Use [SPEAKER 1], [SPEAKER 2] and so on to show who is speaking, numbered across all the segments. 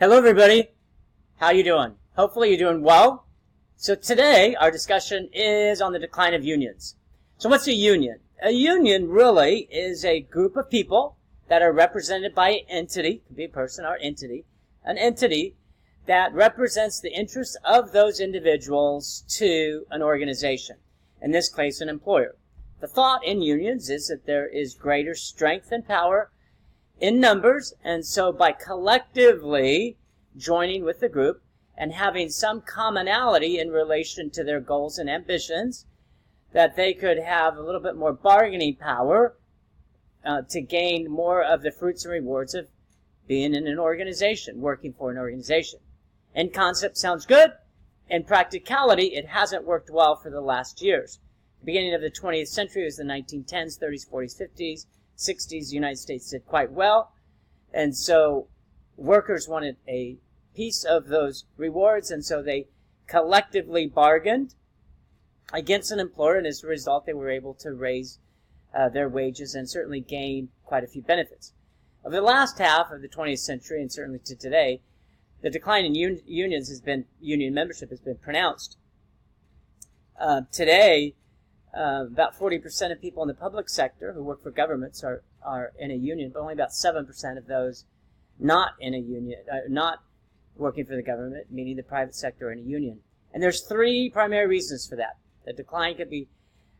[SPEAKER 1] Hello everybody, how you doing? Hopefully you're doing well. So today our discussion is on the decline of unions. So what's a union? A union really is a group of people that are represented by an entity, could be a person or entity, an entity that represents the interests of those individuals to an organization, in this case an employer. The thought in unions is that there is greater strength and power in numbers, and so by collectively joining with the group and having some commonality in relation to their goals and ambitions, that they could have a little bit more bargaining power to gain more of the fruits and rewards of being in an organization, working for an organization. In concept, sounds good. In practicality, it hasn't worked well for the last years. The beginning of the 20th century was the 1910s, 30s, 40s, 50s, 60s. The United States did quite well. And so workers wanted a piece of those rewards, and so they collectively bargained against an employer, and as a result, they were able to raise their wages and certainly gain quite a few benefits. Over the last half of the 20th century, and certainly to today, the decline in union membership has been pronounced. Today, about 40% of people in the public sector who work for governments are in a union, but only about 7% of those not in a union, not working for the government, meaning the private sector, are in a union. And there's three primary reasons for that. The decline could be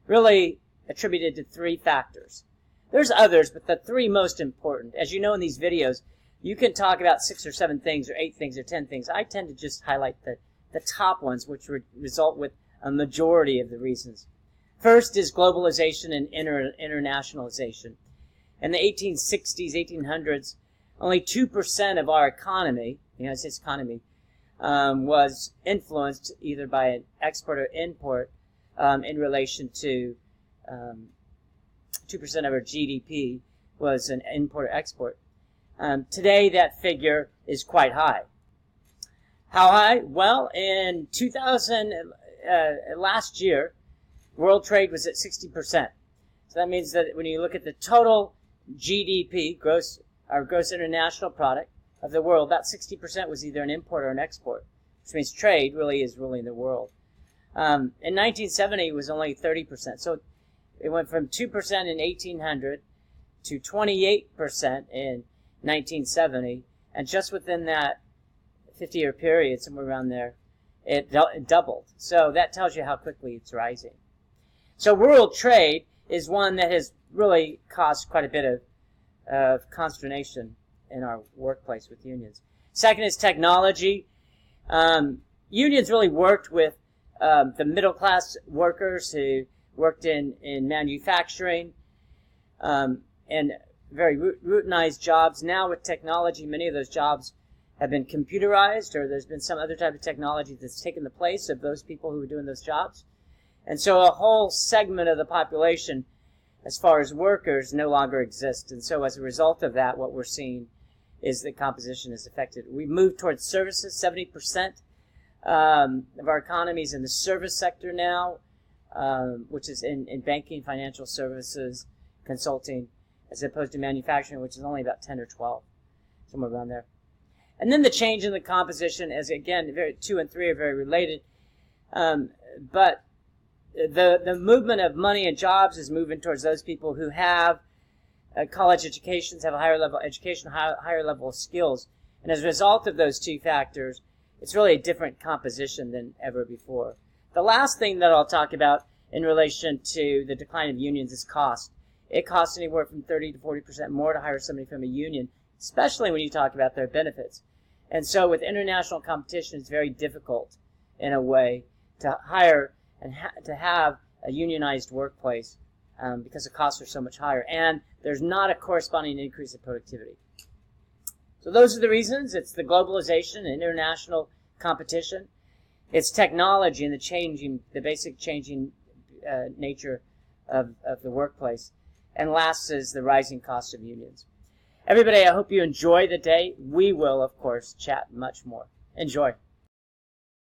[SPEAKER 1] really attributed to three factors. There's others, but the three most important. As you know in these videos, you can talk about 6 or 7 things or 8 things or 10 things. I tend to just highlight the top ones, which would result with a majority of the reasons. First is globalization and internationalization. In the 1860s, 1800s, only 2% of our economy, the United States economy, was influenced either by an export or import in relation to 2% of our GDP was an import or export. Today, that figure is quite high. How high? Well, in 2000, last year, world trade was at 60%. So that means that when you look at the total GDP, our gross international product of the world, about 60% was either an import or an export, which means trade really is ruling the world. In 1970, it was only 30%. So it went from 2% in 1800 to 28% in 1970, and just within that 50-year period, somewhere around there, it doubled. So that tells you how quickly it's rising. So world trade is one that has really caused quite a bit of consternation in our workplace with unions. Second is technology. Unions really worked with the middle-class workers who worked in manufacturing and very routinized jobs. Now with technology, many of those jobs have been computerized, or there's been some other type of technology that's taken the place of those people who were doing those jobs. And so a whole segment of the population, as far as workers, no longer exists. And so as a result of that, what we're seeing is the composition is affected. We've moved towards services. 70% of our economy is in the service sector now, which is in banking, financial services, consulting, as opposed to manufacturing, which is only about 10 or 12, somewhere around there. And then the change in the composition, as again, 2 and 3 are very related, but the movement of money and jobs is moving towards those people who have college educations, have a higher level of education, higher level of skills. And as a result of those two factors, it's really a different composition than ever before. The last thing that I'll talk about in relation to the decline of unions is cost. It costs anywhere from 30 to 40% more to hire somebody from a union, especially when you talk about their benefits. And so with international competition, it's very difficult in a way to hire and to have a unionized workplace because the costs are so much higher. And there's not a corresponding increase in productivity. So those are the reasons. It's the globalization and international competition. It's technology and the basic changing nature of the workplace. And last is the rising cost of unions. Everybody, I hope you enjoy the day. We will, of course, chat much more. Enjoy.